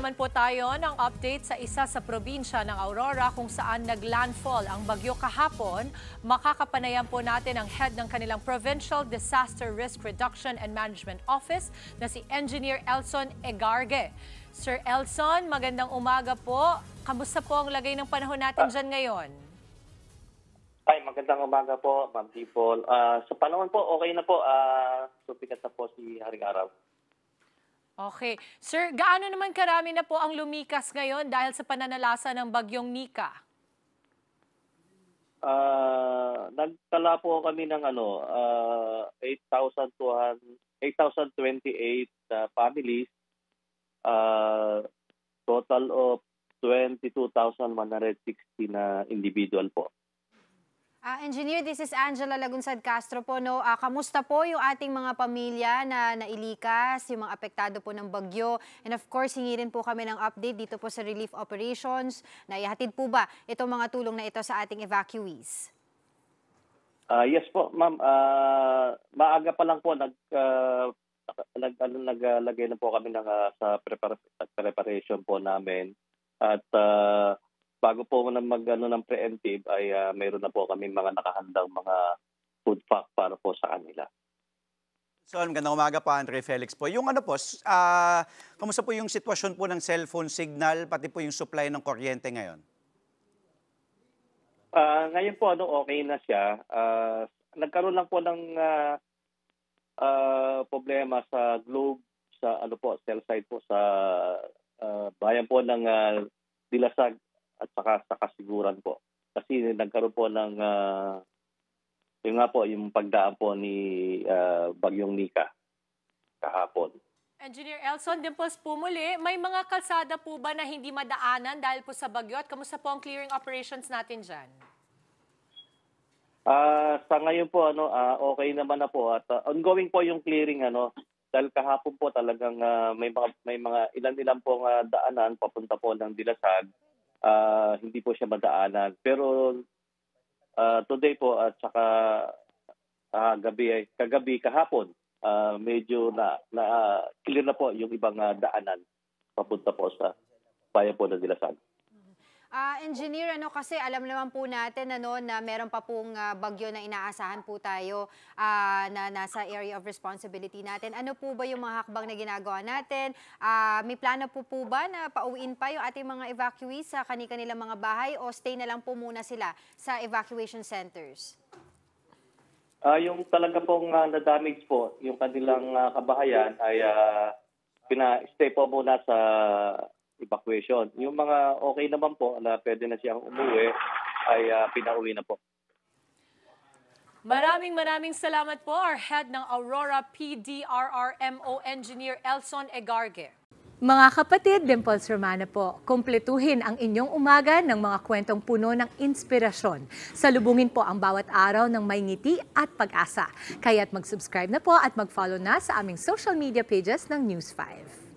naman po tayo ng update sa isa sa probinsya ng Aurora kung saan naglandfall ang bagyo kahapon. Makakapanayan po natin ang head ng kanilang Provincial Disaster Risk Reduction and Management Office na si Engineer Elson Egarge. Sir Elson, magandang umaga po. Kamusta po ang lagay ng panahon natin dyan ngayon? Ay, magandang umaga po, Ma'am Dipol. Sa panahon po, okay na po. Sumikat na po si Haring Araw. Okay. Sir, gaano naman karami na po ang lumikas ngayon dahil sa pananalasa ng bagyong Nika? Nagtala po kami ng 8,028 families, total of 22,160 na individual po. Engineer, this is Angela Lagunsad Castro po. No? Kamusta po yung ating mga pamilya na nailikas, yung mga apektado po ng bagyo? And of course, hingi rin po kami ng update dito po sa relief operations. Naihatid po ba itong mga tulong na ito sa ating evacuees? Yes po, ma'am. Maaga pa lang po naglagay na po kami sa preparation po namin. At bago po ng preemptive ay mayroon na po kami mga nakahandang mga food pack para po sa kanila. So, magandang umaga po, Andre Felix po. Yung kamusta po yung sitwasyon po ng cellphone signal, pati po yung supply ng kuryente ngayon? Ngayon po, okay na siya. Nagkaroon lang po ng problema sa Globe, sa cell site po sa bayan po ng Dilasag at saka sa Kasiguran po. Kasi nagkaroon po ng yung pagdaan po ni Bagyong Nika kahapon. Engineer Elson, dimples po muli, may mga kalsada po ba na hindi madaanan dahil po sa bagyo? At kamusta po ang clearing operations natin dyan? Sa ngayon po, okay naman na po. At ongoing po yung clearing, dahil kahapon po talagang may mga ilan-ilan pong daanan papunta po ng Dilasag. Hindi po siya madaanan. Pero today po at saka kagabi kahapon, medyo na clear na po yung ibang daanan papunta po sa bayan po ng Dilasag. Engineer, kasi alam naman po natin na meron pa pong bagyo na inaasahan po tayo na nasa area of responsibility natin. Ano po ba yung mga hakbang na ginagawa natin? May plano po ba na pauwiin pa yung ating mga evacuees sa kanilang mga bahay o stay na lang po muna sila sa evacuation centers? Yung talaga pong na-damage po, yung kanilang kabahayan ay pina-stay po muna sa evacuation. Yung mga okay naman po na pwede na siyang umuwi ay pinauwi na po. Maraming salamat po, our head ng Aurora PDRRMO Engineer Elson Egarge. Mga kapatid, Dimples Romana po, kumpletuhin ang inyong umaga ng mga kwentong puno ng inspirasyon. Salubungin po ang bawat araw ng may ngiti at pag-asa. Kaya't mag-subscribe na po at mag-follow na sa aming social media pages ng News 5.